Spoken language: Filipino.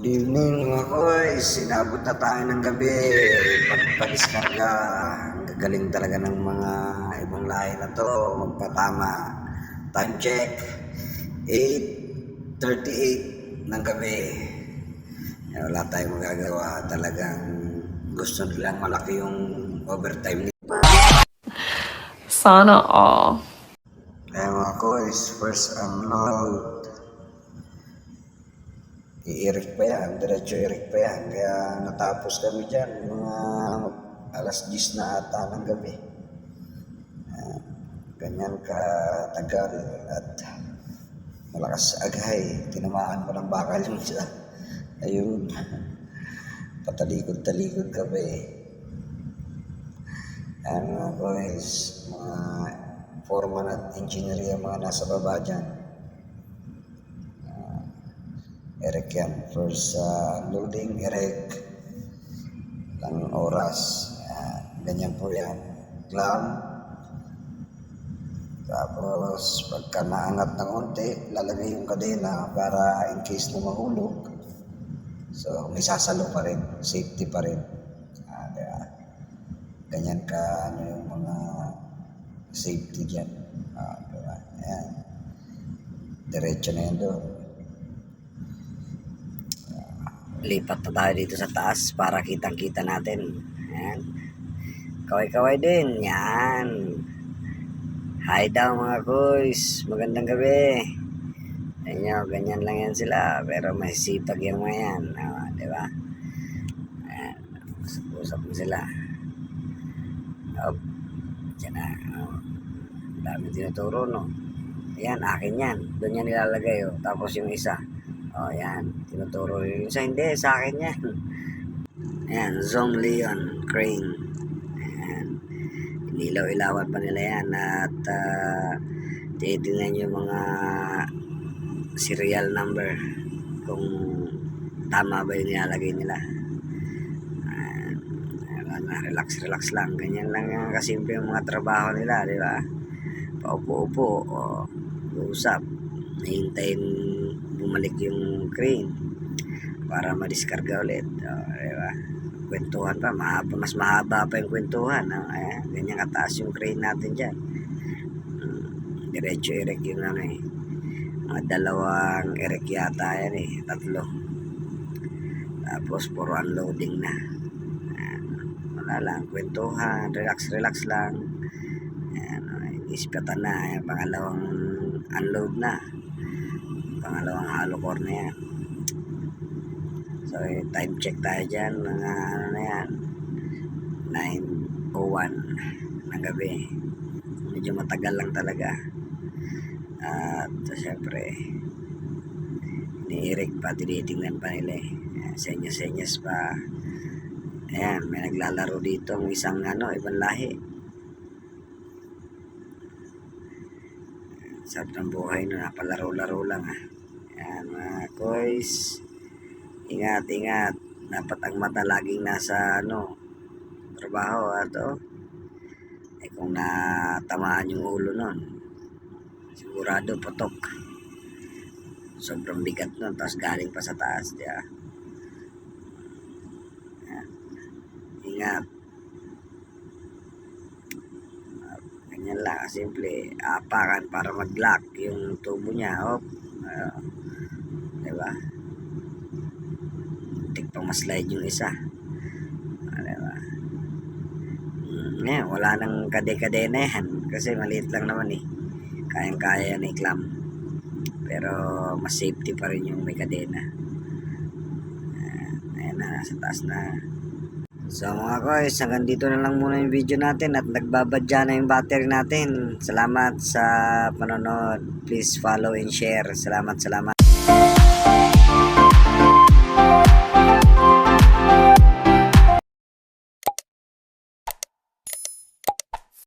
Good evening mga boys, sinabot na tayo ng gabi. Pagpadiskarga, ang gagaling talaga ng mga ibang lahi na to magpatama. Time check 8:38 ng gabi. Wala tayong magagawa, talagang gusto nilang malaki yung overtime nila. Sana all. Kaya mga boys, first unload, i-erect pa yan, diretso erect pa yan. Kaya natapos kami dyan, mga alas 10 na ata ng gabi. Ganyan katagal at malakas agay. Tinamaan pa ng bakal yung isa. Ayun, patalikod-talikod kami. Ano mga boys, mga foreman at engineer yung mga nasa baba dyan. Erect yan. First loading, erect. Lang oras. Ganyan po yan. Clamp. Tapos, pagka naangat ng konti, lalagay yung kadena para in case na mahulog. So, may sasalo pa rin. Safety pa rin. Kaya, ganyan ka, yung mga safety dyan. Diba? Ayan. Diretso na yan doon. Lipat na tayo dito sa taas para kitang-kita natin. Ayan. Kaway-kaway din. Yan. Hi daw mga guys. Magandang gabi. Ayan, ganyan lang yan sila. Pero may sipag yung mga yan. Diba? Ayan. Usap mo sila. Diyan na. Dami tinuturo, no? Ayan, akin yan. Doon yan nilalagay. Tapos yung isa. Yan. Tinuturo yung isa. Hindi, sa akin yan. Ayan, Zong Leon Crane. Ayan. Inilaw-ilawan pa nila yan. At titignan yung mga serial number. Kung tama ba yung nilalagay nila. Relax lang. Ganyan lang yung kasimple yung mga trabaho nila. Di ba? Paupo-upo. Usap. Nahintayin bumalik yung crane para madiskarga ulit. Diba? Kwentuhan pa, mas mahaba pa yung kwentuhan. Ayan, ganyan kataas yung crane natin dyan. Diretso erect yung mga dalawang erect yata yan tatlo. Tapos puro unloading na. Ayan, wala lang, kwentuhan, relax lang. Ayan, ispatan na. Ayan, pangalawang unload na. Pangalawang hollow core na yan. So, time check tayo dyan. Mga na yan. 9:01 ng gabi. Medyo matagal lang talaga. At syempre, ni-erect pa, tinitingnan pa nila senyas pa. Ayan, may naglalaro dito. Ang isang ibang lahi. Sarap ng buhay no, napalaro-laro lang Ayan mga boys, ingat. Dapat ang mata laging nasa trabaho kung natamaan yung ulo nun, sigurado putok. Sobrang bigat nun, tapos galing pa sa taas. Diba? Ayan. Ingat. Ganyan lang, simple. Apakan para mag-lock yung tubo niya. Diba? Pang ma-slide yung isa. Diba? Ngayon, wala nang kade-kadena yan. Kasi maliit lang naman Kayang-kaya yan clamp. Pero mas safety pa rin yung may kadena. Ayan na, nasa taas na. So mga guys, hanggang dito na lang muna yung video natin at nagbabadya na yung battery natin. Salamat sa panonood. Please follow and share. Salamat.